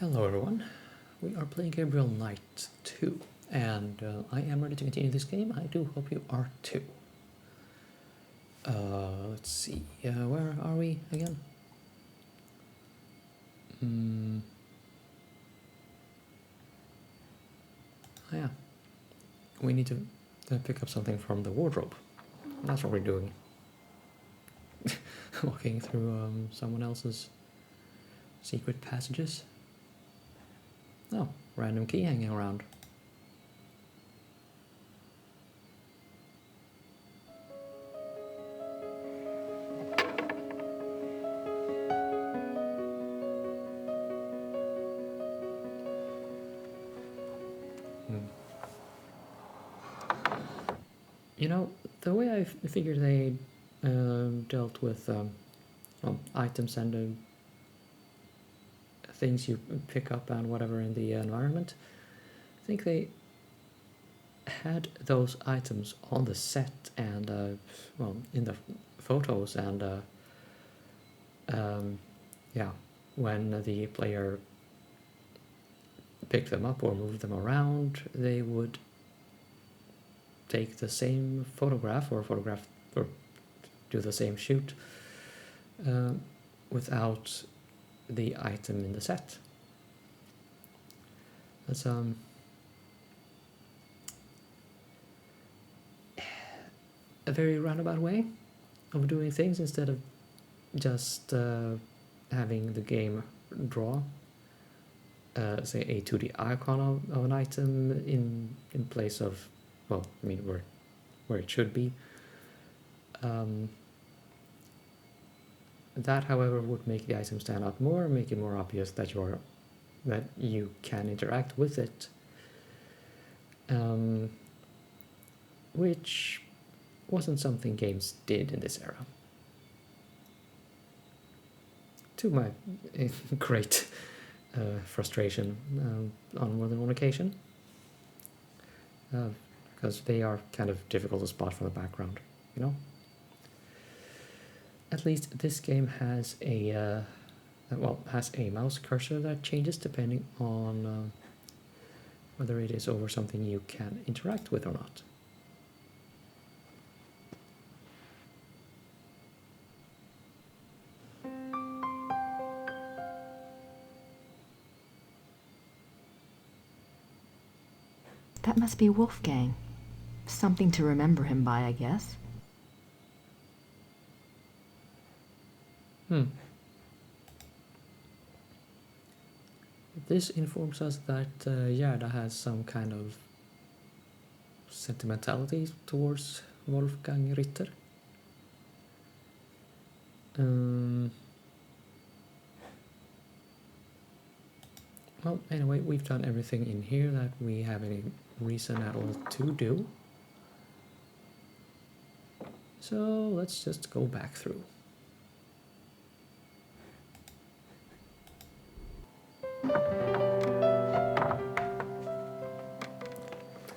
Hello everyone, we are playing Gabriel Knight 2 and I am ready to continue this game. I do hope you are too. Let's see, where are we again? Oh yeah, we need to pick up something from the wardrobe. That's what we're doing. Walking through someone else's secret passages. Oh, random key hanging around. You know, the way I figured they dealt with well, items and things you pick up and whatever in the environment, I think they had those items on the set and well, in the photos and yeah, when the player picked them up or moved them around, they would take the same photograph or do the same shoot without the item in the set. That's a very roundabout way of doing things instead of just having the game draw say a 2D icon of an item in place of, well, I mean where it should be. That, however, would make the item stand out more, make it more obvious that you can interact with it, which wasn't something games did in this era. To my great frustration on more than one occasion, because they are kind of difficult to spot from the background, you know? At least this game has a mouse cursor that changes depending on whether it is over something you can interact with or not. That must be Wolfgang. Something to remember him by, I guess. This informs us that Gerda has some kind of sentimentality towards Wolfgang Ritter. Well, anyway, we've done everything in here that we have any reason at all to do. So let's just go back through.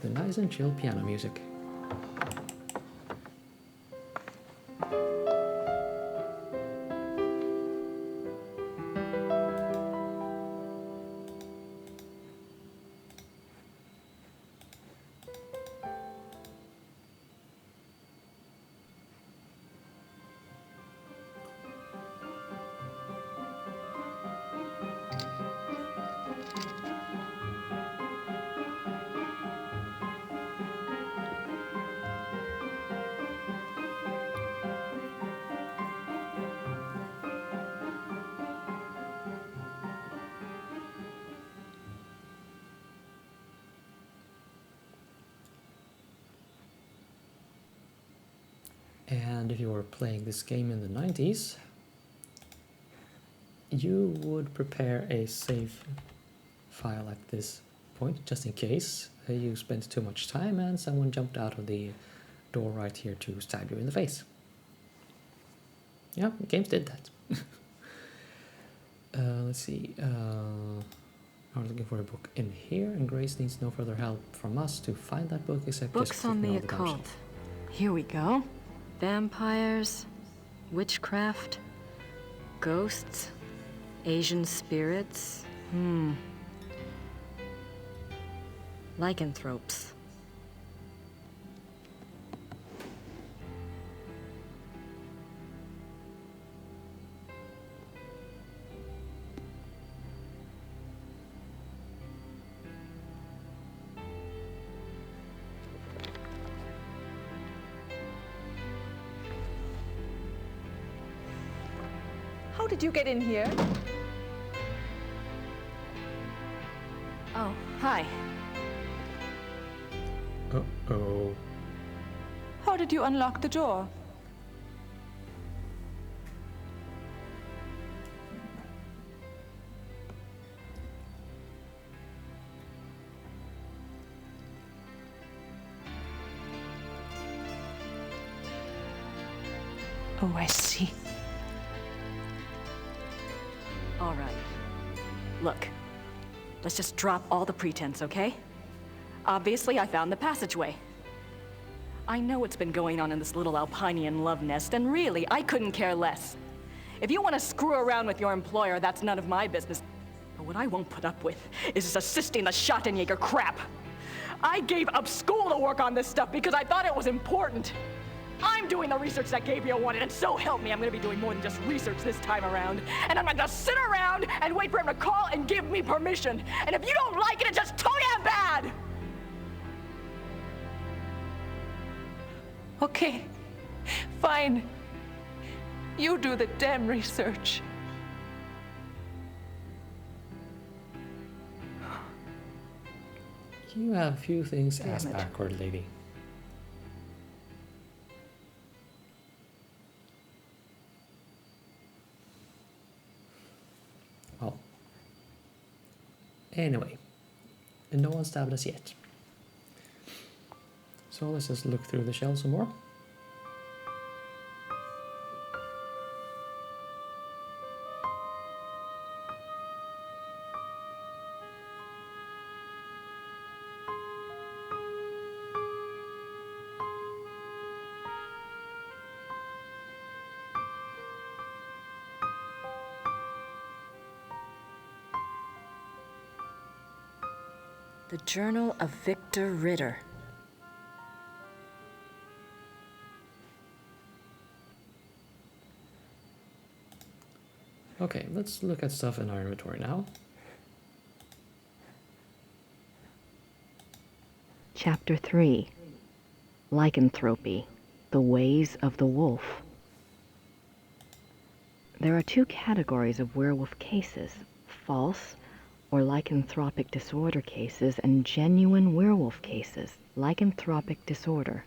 The nice and chill piano music. And if you were playing this game in the 90s, you would prepare a save file at this point, just in case you spent too much time and someone jumped out of the door right here to stab you in the face. Yeah, games did that. Let's see. I'm looking for a book in here, and Grace needs no further help from us to find that book except Books just on clicking the the occult. Here we go. Vampires, witchcraft, ghosts, Asian spirits, Lycanthropes. How did you get in here? Oh, hi. Uh-oh. How did you unlock the door? Oh, I see. All right. Look, let's just drop all the pretense, okay? Obviously, I found the passageway. I know what's been going on in this little Alpinian love nest, and really, I couldn't care less. If you want to screw around with your employer, that's none of my business. But what I won't put up with is assisting the Schattenjäger crap. I gave up school to work on this stuff because I thought it was important. I'm doing the research that Gabriel wanted, and so help me, I'm gonna be doing more than just research this time around. And I'm not gonna sit around and wait for him to call and give me permission. And if you don't like it, it's just too damn bad! Okay, fine. You do the damn research. You have a few things ass Damn it. backward, lady. Well. Anyway. And no one stabbed us yet. So let's just look through the shell some more. The Journal of Victor Ritter. Okay, let's look at stuff in our inventory now. Chapter 3. Lycanthropy, the Ways of the Wolf. There are two categories of werewolf cases: false or lycanthropic disorder cases and genuine werewolf cases. Lycanthropic disorder.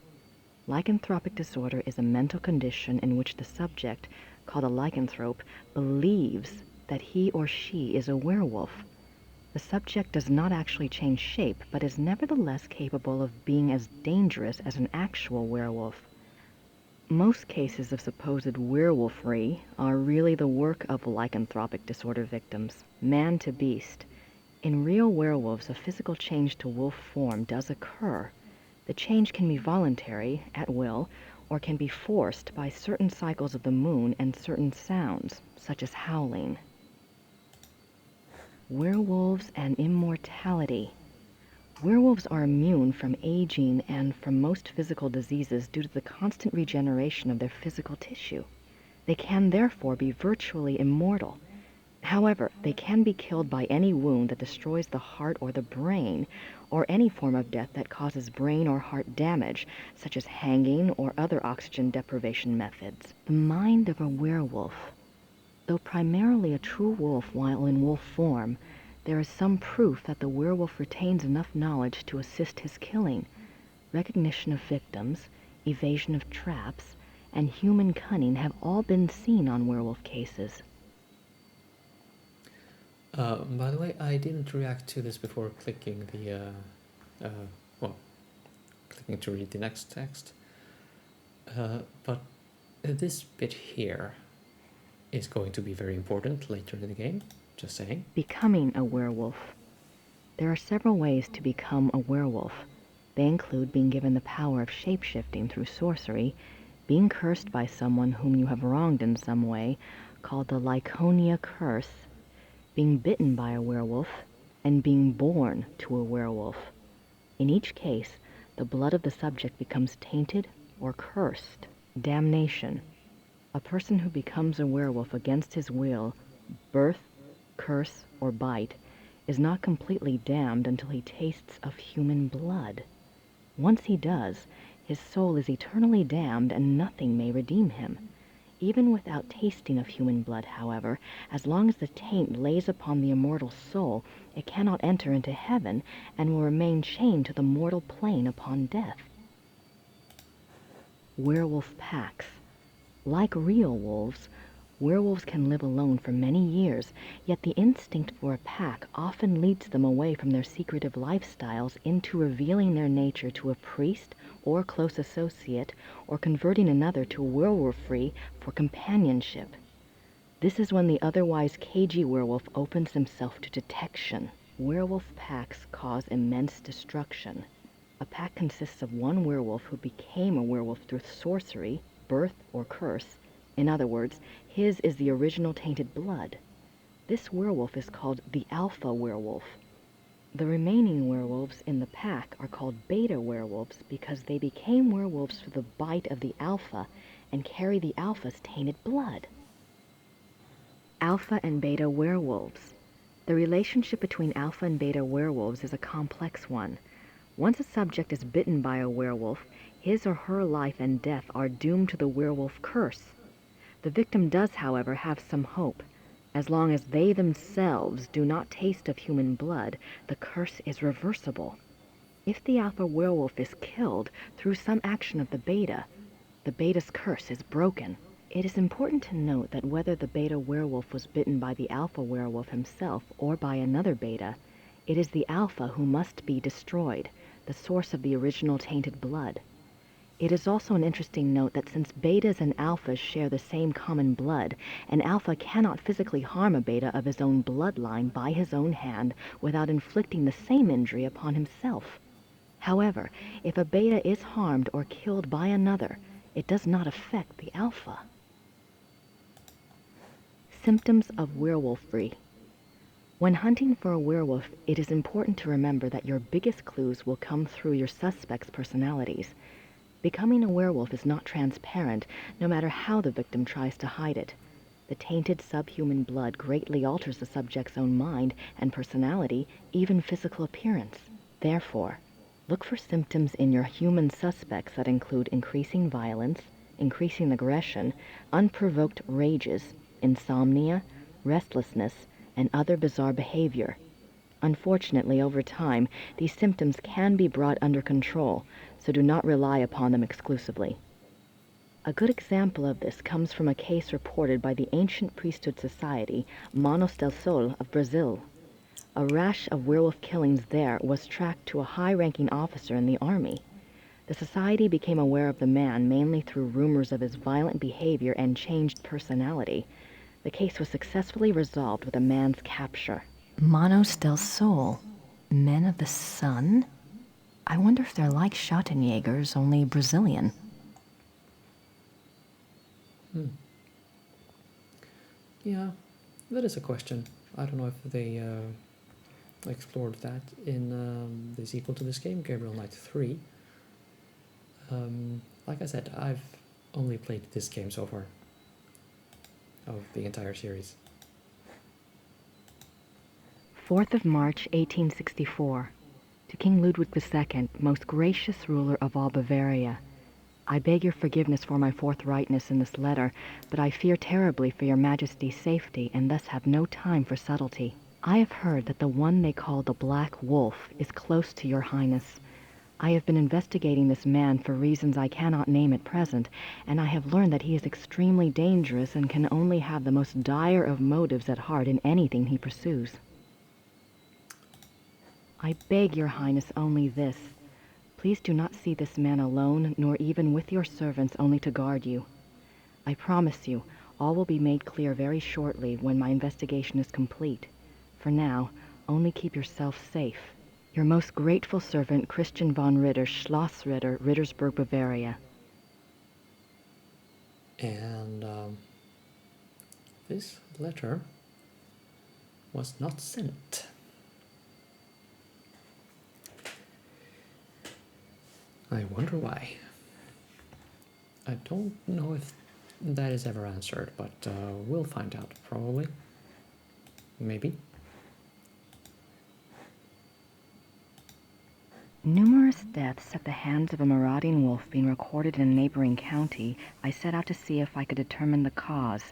Lycanthropic disorder is a mental condition in which the subject, called a lycanthrope, believes that he or she is a werewolf. The subject does not actually change shape, but is nevertheless capable of being as dangerous as an actual werewolf. Most cases of supposed werewolfery are really the work of lycanthropic disorder victims, man to beast. In real werewolves, a physical change to wolf form does occur. The change can be voluntary, at will, or can be forced by certain cycles of the moon and certain sounds, such as howling. Werewolves and immortality. Werewolves are immune from aging and from most physical diseases due to the constant regeneration of their physical tissue. They can therefore be virtually immortal. However, they can be killed by any wound that destroys the heart or the brain, or any form of death that causes brain or heart damage, such as hanging or other oxygen deprivation methods. The mind of a werewolf. Though primarily a true wolf while in wolf form, there is some proof that the werewolf retains enough knowledge to assist his killing. Recognition of victims, evasion of traps, and human cunning have all been seen on werewolf cases. By the way, I didn't react to this before clicking the, clicking to read the next text. But this bit here is going to be very important later in the game, just saying. Becoming a werewolf. There are several ways to become a werewolf. They include being given the power of shape-shifting through sorcery, being cursed by someone whom you have wronged in some way, called the Lyconia Curse, being bitten by a werewolf, and being born to a werewolf. In each case, the blood of the subject becomes tainted or cursed. Damnation. A person who becomes a werewolf against his will, birth, curse, or bite, is not completely damned until he tastes of human blood. Once he does, his soul is eternally damned and nothing may redeem him. Even without tasting of human blood, however, as long as the taint lays upon the immortal soul, it cannot enter into heaven and will remain chained to the mortal plane upon death. Werewolf packs. Like real wolves, werewolves can live alone for many years, yet the instinct for a pack often leads them away from their secretive lifestyles into revealing their nature to a priest or close associate, or converting another to werewolfery for companionship. This is when the otherwise cagey werewolf opens himself to detection. Werewolf packs cause immense destruction. A pack consists of one werewolf who became a werewolf through sorcery, birth, or curse. In other words, his is the original tainted blood. This werewolf is called the alpha werewolf. The remaining werewolves in the pack are called beta werewolves because they became werewolves through the bite of the alpha and carry the alpha's tainted blood. Alpha and beta werewolves. The relationship between alpha and beta werewolves is a complex one. Once a subject is bitten by a werewolf, his or her life and death are doomed to the werewolf curse. The victim does, however, have some hope. As long as they themselves do not taste of human blood, the curse is reversible. If the alpha werewolf is killed through some action of the beta's curse is broken. It is important to note that whether the beta werewolf was bitten by the alpha werewolf himself or by another beta, it is the alpha who must be destroyed, the source of the original tainted blood. It is also an interesting note that since betas and alphas share the same common blood, an alpha cannot physically harm a beta of his own bloodline by his own hand without inflicting the same injury upon himself. However, if a beta is harmed or killed by another, it does not affect the alpha. Symptoms of werewolfery. When hunting for a werewolf, it is important to remember that your biggest clues will come through your suspects' personalities. Becoming a werewolf is not transparent, no matter how the victim tries to hide it. The tainted subhuman blood greatly alters the subject's own mind and personality, even physical appearance. Therefore, look for symptoms in your human suspects that include increasing violence, increasing aggression, unprovoked rages, insomnia, restlessness, and other bizarre behavior. Unfortunately, over time, these symptoms can be brought under control, so do not rely upon them exclusively. A good example of this comes from a case reported by the ancient priesthood society, Manos del Sol of Brazil. A rash of werewolf killings there was tracked to a high-ranking officer in the army. The society became aware of the man mainly through rumors of his violent behavior and changed personality. The case was successfully resolved with a man's capture. Manos del Sol, Men of the Sun? I wonder if they're like Schottenjägers, only Brazilian. Yeah, that is a question. I don't know if they explored that in the sequel to this game, Gabriel Knight 3. Like I said, I've only played this game so far of the entire series. 4th of March, 1864. To King Ludwig II, most gracious ruler of all Bavaria. I beg your forgiveness for my forthrightness in this letter, but I fear terribly for your Majesty's safety and thus have no time for subtlety. I have heard that the one they call the Black Wolf is close to your Highness. I have been investigating this man for reasons I cannot name at present, and I have learned that he is extremely dangerous and can only have the most dire of motives at heart in anything he pursues. I beg your Highness only this. Please do not see this man alone, nor even with your servants only to guard you. I promise you, all will be made clear very shortly when my investigation is complete. For now, only keep yourself safe. Your most grateful servant, Christian von Ritter, Schloss Ritter, Rittersburg, Bavaria. And this letter was not sent. I wonder why. I don't know if that is ever answered, but we'll find out probably. Maybe. Numerous deaths at the hands of a marauding wolf being recorded in a neighboring county, I set out to see if I could determine the cause.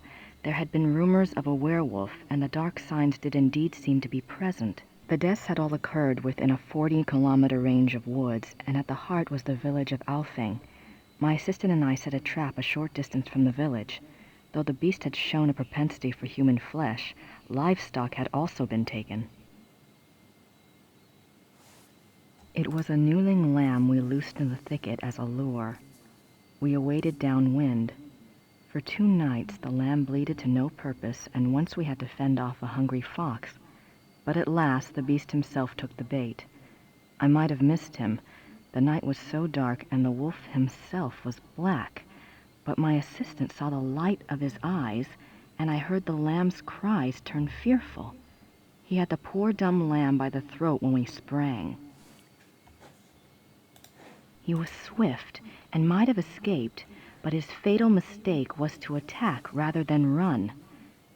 There had been rumors of a werewolf, and the dark signs did indeed seem to be present. The deaths had all occurred within a 40-kilometer range of woods, and at the heart was the village of Alfing. My assistant and I set a trap a short distance from the village. Though the beast had shown a propensity for human flesh, livestock had also been taken. It was a newling lamb we loosed in the thicket as a lure. We awaited downwind. For 2 nights the lamb bleated to no purpose, and once we had to fend off a hungry fox. But at last the beast himself took the bait. I might have missed him. The night was so dark, and the wolf himself was black. But my assistant saw the light of his eyes, and I heard the lamb's cries turn fearful. He had the poor dumb lamb by the throat when we sprang. He was swift and might have escaped, but his fatal mistake was to attack rather than run.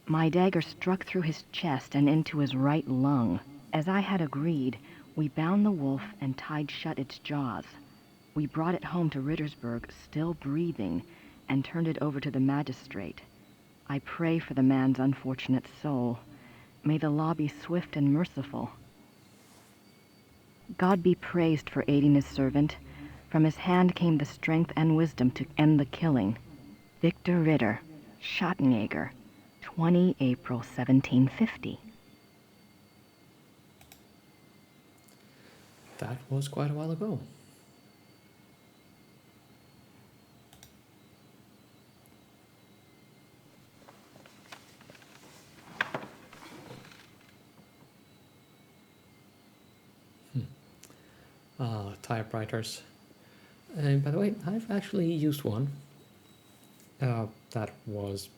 My dagger struck through his chest and into his right lung. As I had agreed, we bound the wolf and tied shut its jaws. We brought it home to Rittersburg, still breathing, and turned it over to the magistrate. I pray for the man's unfortunate soul. May the law be swift and merciful. God be praised for aiding his servant. From his hand came the strength and wisdom to end the killing. Victor Ritter, Schottenjäger, 20 April 1750. That was quite a while ago. Typewriters. And by the way, I've actually used one. That was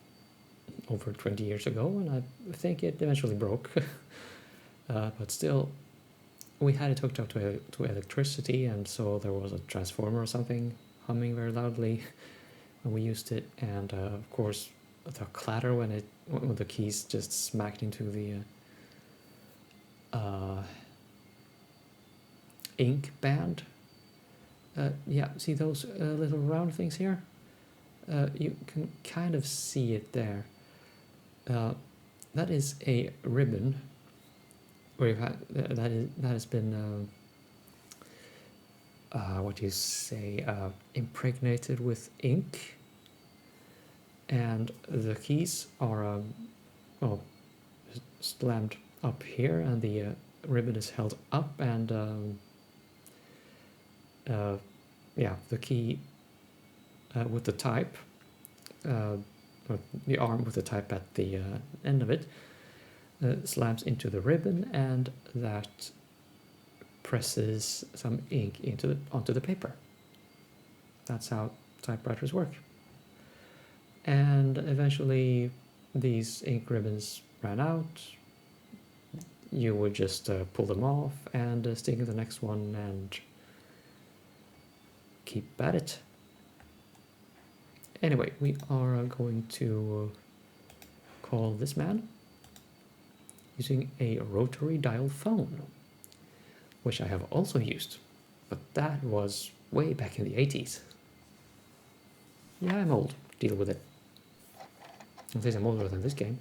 over 20 years ago, and I think it eventually broke. But still, we had it hooked up to electricity, and so there was a transformer or something humming very loudly when we used it, and of course the clatter when the keys just smacked into the ink band. Yeah, see those little round things here? You can kind of see it there. That is a ribbon where you've had that has been what do you say, impregnated with ink, and the keys are well, slammed up here, and the ribbon is held up, and yeah, the key with the type, or the arm with the type at the end of it, slams into the ribbon, and that presses some ink onto the paper. That's how typewriters work. And eventually these ink ribbons ran out. You would just pull them off and stick in the next one and keep at it. Anyway, we are going to call this man using a rotary dial phone, which I have also used, but that was way back in the 80s. Yeah, I'm old. Deal with it. At least I'm older than this game.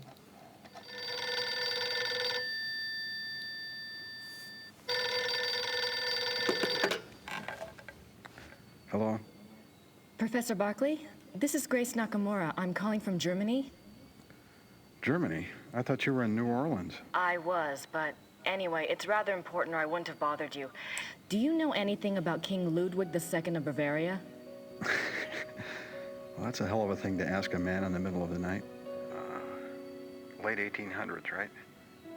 Hello? Professor Barkley, this is Grace Nakamura. I'm calling from Germany. Germany? I thought you were in New Orleans. I was, but anyway, it's rather important or I wouldn't have bothered you. Do you know anything about King Ludwig II of Bavaria? Well, that's a hell of a thing to ask a man in the middle of the night. Late 1800s, right?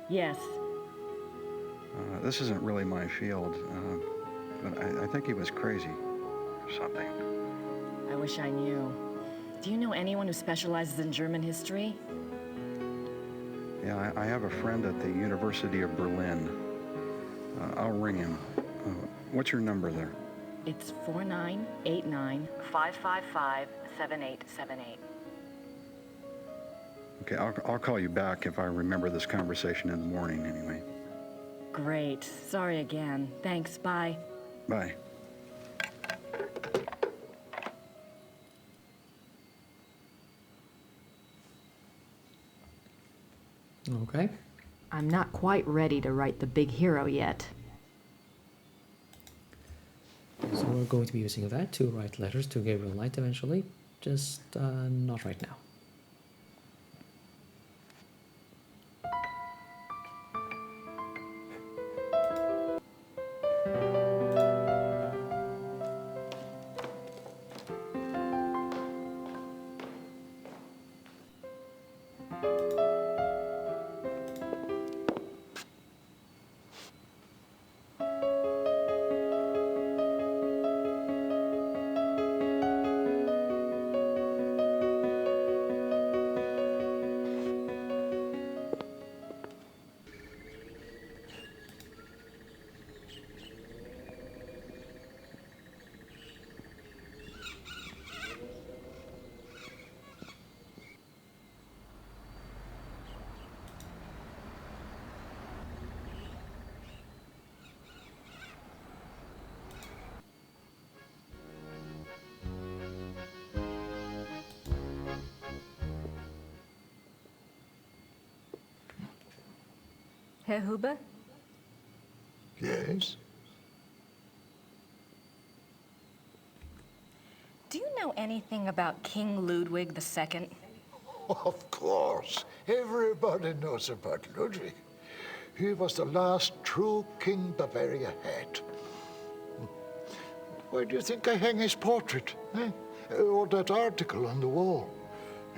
Yes. This isn't really my field, but I think he was crazy or something. I wish I knew. Do you know anyone who specializes in German history? Yeah, I have a friend at the University of Berlin. I'll ring him. What's your number there? It's 4989-555-7878. Okay, I'll call you back if I remember this conversation in the morning anyway. Great. Sorry again. Thanks. Bye. Bye. Okay. I'm not quite ready to write the big hero yet. So we're going to be using that to write letters to Gabriel Knight eventually, just not right now. Herr Huber? Yes? Do you know anything about King Ludwig II? Of course. Everybody knows about Ludwig. He was the last true king Bavaria had. Why do you think I hang his portrait? Eh? Or that article on the wall?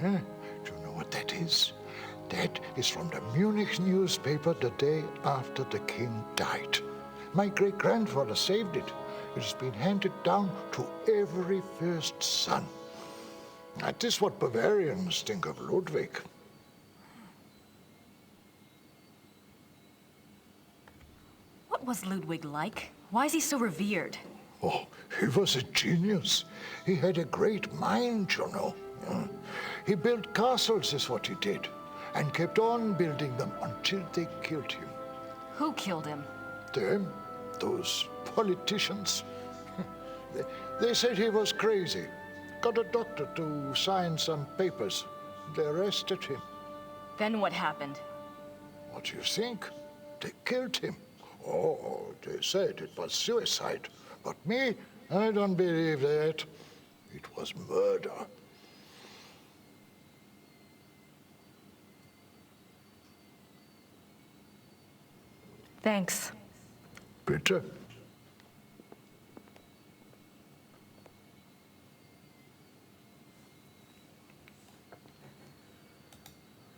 Eh? Do you know what that is? That is from the Munich newspaper the day after the king died. My great-grandfather saved it. It has been handed down to every first son. That is what Bavarians think of Ludwig. What was Ludwig like? Why is he so revered? Oh, he was a genius. He had a great mind, you know. He built castles, is what he did, and kept on building them until they killed him. Who killed him? Them, those politicians. They said he was crazy. Got a doctor to sign some papers. They arrested him. Then what happened? What do you think? They killed him. Oh, they said it was suicide. But me, I don't believe that. It was murder. Thanks. Bitte?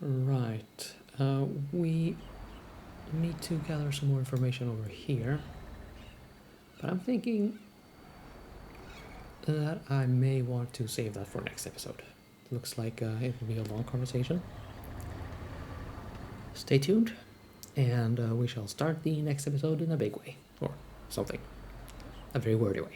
Right. We need to gather some more information over here. But I'm thinking that I may want to save that for next episode. Looks like it will be a long conversation. Stay tuned, and we shall start the next episode in a big way, or something. A very wordy way.